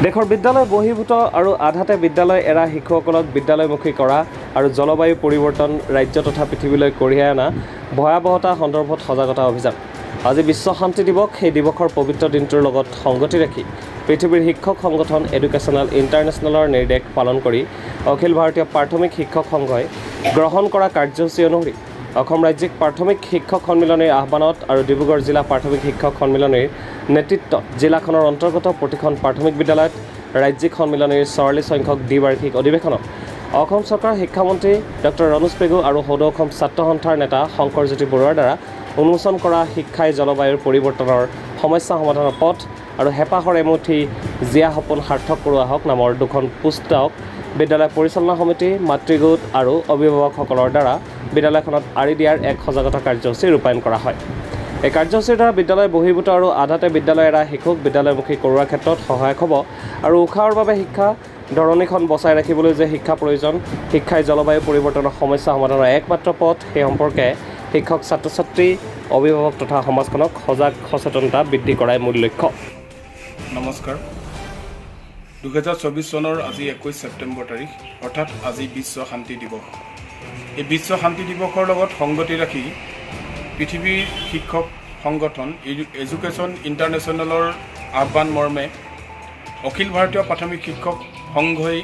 দেশৰ বিদ্যালয় বহিৰ্ভূত আৰু আধাতে বিদ্যালয় এৰা শিশুসকলক বিদ্যালয়মুখী কৰা আৰু জলবায়ু পৰিৱৰ্তন ৰাজ্য তথা পৃথিৱীলৈ কঢ়িয়াই অনা ভয়াৱহতা সন্দৰ্ভত সজাগতা অভিযান। আজি বিশ্ব শান্তি দিৱস। সেই দিৱসৰ পবিত্ৰ দিনটোৰ লগত সংগতি ৰাখি পৃথিৱীৰ শিক্ষক সংগঠন এডুকেশ্যনেল ইণ্টাৰনেশ্যনেলৰ নিৰ্দেশ পালন কৰি অখিল ভাৰতীয় প্ৰাথমিক শিক্ষক সংঘই গ্ৰহণ কৰা কাৰ্যসূচী অনুসৰি অসম ৰাজ্যিক প্ৰাথমিক শিক্ষক সন্মিলনীৰ আহ্বানত আৰু ডিব্ৰুগড় জিলা প্ৰাথমিক শিক্ষক সন্মিলনীৰ নেতৃত্বত জিলাখনৰ অন্তৰ্গত প্ৰতিখন প্ৰাথমিক বিদ্যালয়ত ৰাজ্যিক সন্মিলনীৰ 44 সংখ্যক দ্বিবাৰ্ষিক অধিৱেশনত অসম চৰকাৰৰ শিক্ষামন্ত্ৰী ডক্টৰ ৰণোজ পেগু আৰু সদৌ অসম ছাত্ৰ সন্থাৰ নেতা শংকৰজ্যোতি বৰুৱাৰ দ্বাৰা উন্মোচন কৰা শিক্ষাই জলবায়ুৰ পৰিৱৰ্তনৰ সমস্যা সমাধানৰ পথ আৰু হেঁপাহৰ এমুঠি জীয়া সপোন সাৰ্থক কৰোৱা হওক নামৰ দুখন পুস্তক বিদ্যালয় পৰিচালনা সমিতি, মাতৃগোট আৰু অভিভাৱকসকলৰ দ্বাৰা বিদ্যালয়খনত আঁৰি দিয়াৰ এক সজাগতা কাৰ্যসূচী ৰূপায়ণ কৰা হয়। এই কাৰ্যসূচীৰ দ্বাৰা বিদ্যালয় বহিৰ্ভূত আৰু আধাতে বিদ্যালয় এৰা শিশুক বিদ্যালয়মুখী কৰোৱাৰ ক্ষেত্ৰত সহায়ক হ'ব আৰু উশাহৰ বাবে শিক্ষা ধৰণীখন বচাই ৰাখিবলৈ যে শিক্ষা প্ৰয়োজন, শিক্ষাই জলবায়ু পৰিৱৰ্তনৰ সমস্যা সমাধানৰ একমাত্ৰ পথ, সেই সম্পৰ্কে শিক্ষক, ছাত্ৰ ছাত্ৰী, অভিভাৱক তথা সমাজখনক সচেতনতা বৃদ্ধি কৰাই মূল লক্ষ্য। নমস্কাৰ। 2024 চনৰ আজি 21 ছেপ্টেম্বৰ তাৰিখ, অৰ্থাৎ আজি বিশ্ব শান্তি দিৱস। এই বিশ্ব শান্তি দিৱসৰ লগত সংগতি ৰাখি পৃথিৱীৰ শিক্ষক সংগঠন এডুকেশ্যন ইণ্টাৰনেশ্যনেলৰ আহ্বান মৰ্মে অখিল ভাৰতীয় প্ৰাথমিক শিক্ষক সংঘই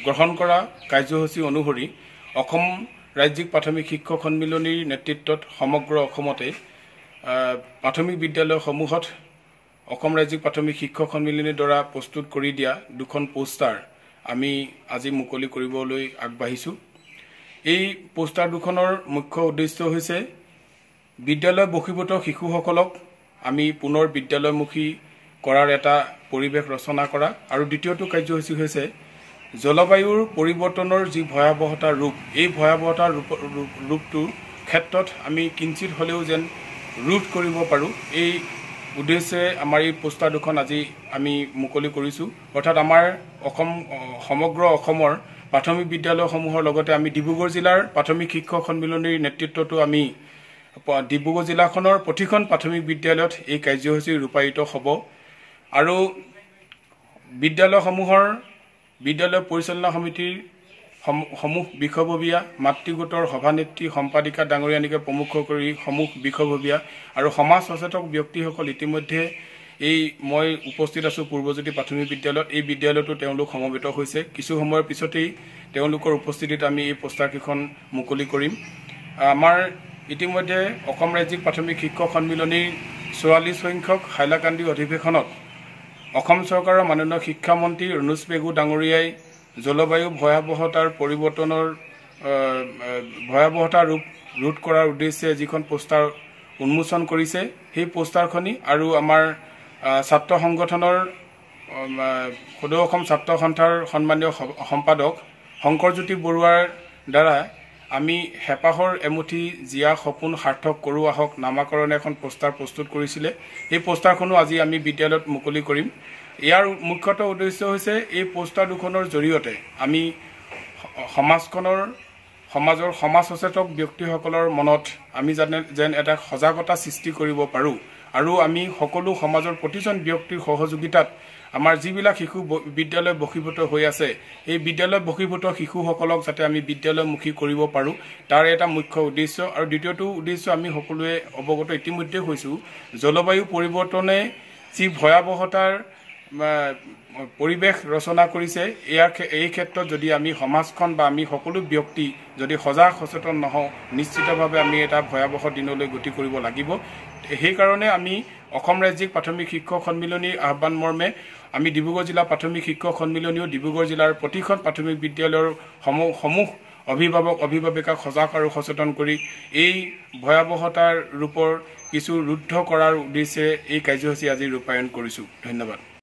গ্ৰহণ কৰা কাৰ্যসূচী অনুসৰি অসম ৰাজ্যিক প্ৰাথমিক শিক্ষক সন্মিলনীৰ নেতৃত্বত সমগ্ৰ অসমতে প্ৰাথমিক বিদ্যালয়সমূহত অসম ৰাজ্যিক প্ৰাথমিক শিক্ষক সন্মিলনীৰ দ্বাৰা প্ৰস্তুত কৰি দিয়া দুখন পোষ্টাৰ আমি আজি মুকলি কৰিবলৈ আগবাঢ়িছোঁ। এই পোষ্টাৰ দুখনৰ মুখ্য উদ্দেশ্য হৈছে বিদ্যালয় বহিৰ্ভূত শিশুসকলক আমি পুনৰ বিদ্যালয়মুখী কৰাৰ এটা পৰিৱেশ ৰচনা কৰা, আৰু দ্বিতীয়টো কাৰ্যসূচী হৈছে জলবায়ুৰ পৰিৱৰ্তনৰ যি ভয়াৱহতাৰ ৰূপ, এই ভয়াৱহতাৰ ৰূপটোৰ ক্ষেত্ৰত আমি কিঞ্চিত হ'লেও যেন ৰোধ কৰিব পাৰোঁ, এই উদ্দেশ্যে আমাৰ এই পোষ্টাৰ দুখন আজি আমি মুকলি কৰিছোঁ। অৰ্থাৎ আমাৰ সমগ্ৰ অসমৰ প্ৰাথমিক বিদ্যালয়সমূহৰ লগতে আমি ডিব্ৰুগড় জিলাৰ প্ৰাথমিক শিক্ষক সন্মিলনীৰ নেতৃত্বতো আমি ডিব্ৰুগড় জিলাখনৰ প্ৰতিখন প্ৰাথমিক বিদ্যালয়ত এই কাৰ্যসূচী ৰূপায়িত হ'ব, আৰু বিদ্যালয়সমূহৰ বিদ্যালয় পৰিচালনা সমিতিৰ সমূহ বিষয়ববীয়া, মাতৃগোটৰ সভানেত্ৰী, সম্পাদিকা ডাঙৰীয়ানীকে প্ৰমুখ কৰি সমূহ বিষয়ববীয়া আৰু সমাজ সচেতক ব্যক্তিসকল ইতিমধ্যে মই উপস্থিত আছোঁ পূৰ্বজ্যোতি প্ৰাথমিক বিদ্যালয়ত। এই বিদ্যালয়তো তেওঁলোক সমবেত হৈছে। কিছু সময়ৰ পিছতেই তেওঁলোকৰ উপস্থিতিত আমি এই পোষ্টাৰকেইখন মুকলি কৰিম। আমাৰ ইতিমধ্যে অসম ৰাজ্যিক প্ৰাথমিক শিক্ষক সন্মিলনীৰ 44 সংখ্যক হাইলাকান্দি অধিৱেশনত অসম চৰকাৰৰ মাননীয় শিক্ষামন্ত্ৰী ৰণোজ পেগু ডাঙৰীয়াই জলবায়ু ভয়াৱহতাৰ ৰূপ ৰোধ কৰাৰ উদ্দেশ্যে যিখন পোষ্টাৰ উন্মোচন কৰিছে, সেই পোষ্টাৰখনি আৰু আমাৰ ছাত্ৰ সংগঠনৰ সদৌ অসম ছাত্ৰ সন্থাৰ সন্মানীয় সম্পাদক শংকৰজ্যোতি বৰুৱাৰ দ্বাৰা আমি হেঁপাহৰ এমুঠি জীয়া সপোন সাৰ্থক কৰোৱা হওক নামাকৰণে এখন পোষ্টাৰ প্ৰস্তুত কৰিছিলে। এই পোষ্টাৰখনো আজি আমি বিদ্যালয়ত মুকলি কৰিম। ইয়াৰ মুখ্যতঃ উদ্দেশ্য হৈছে এই পোষ্টাৰ দুখনৰ জৰিয়তে আমি সমাজৰ সমাজ সচেতক ব্যক্তিসকলৰ মনত আমি যেন এটা সজাগতা সৃষ্টি কৰিব পাৰোঁ, আৰু আমি সকলো সমাজৰ প্ৰতিজন ব্যক্তিৰ সহযোগিতাত আমাৰ যিবিলাক শিশু বিদ্যালয় বহিৰ্ভূত হৈ আছে, এই বিদ্যালয় বহিৰ্ভূত শিশুসকলক যাতে আমি বিদ্যালয়মুখী কৰিব পাৰোঁ, তাৰ এটা মুখ্য উদ্দেশ্য। আৰু দ্বিতীয়টো উদ্দেশ্য আমি সকলোৱে অৱগত ইতিমধ্যে হৈছোঁ, জলবায়ু পৰিৱৰ্তনে যি ভয়াৱহতাৰ পৰিৱেশ ৰচনা কৰিছে, এই ক্ষেত্ৰত যদি আমি সমাজখন বা আমি সকলো ব্যক্তি যদি সজাগ সচেতন নহওঁ, নিশ্চিতভাৱে আমি এটা ভয়াৱহ দিনলৈ গতি কৰিব লাগিব। সেইকাৰণে আমি অসম ৰাজ্যিক প্ৰাথমিক শিক্ষক সন্মিলনীৰ আহ্বান মৰ্মে আমি ডিব্ৰুগড় জিলা প্ৰাথমিক শিক্ষক সন্মিলনীও ডিব্ৰুগড় জিলাৰ প্ৰতিখন প্ৰাথমিক বিদ্যালয়ৰ সমূহ অভিভাৱক অভিভাৱিকাক সজাগ আৰু সচেতন কৰি এই ভয়াৱহতাৰ ৰূপৰ কিছু ৰুদ্ধ কৰাৰ উদ্দেশ্যে এই কাৰ্যসূচী আজি ৰূপায়ণ কৰিছোঁ। ধন্যবাদ।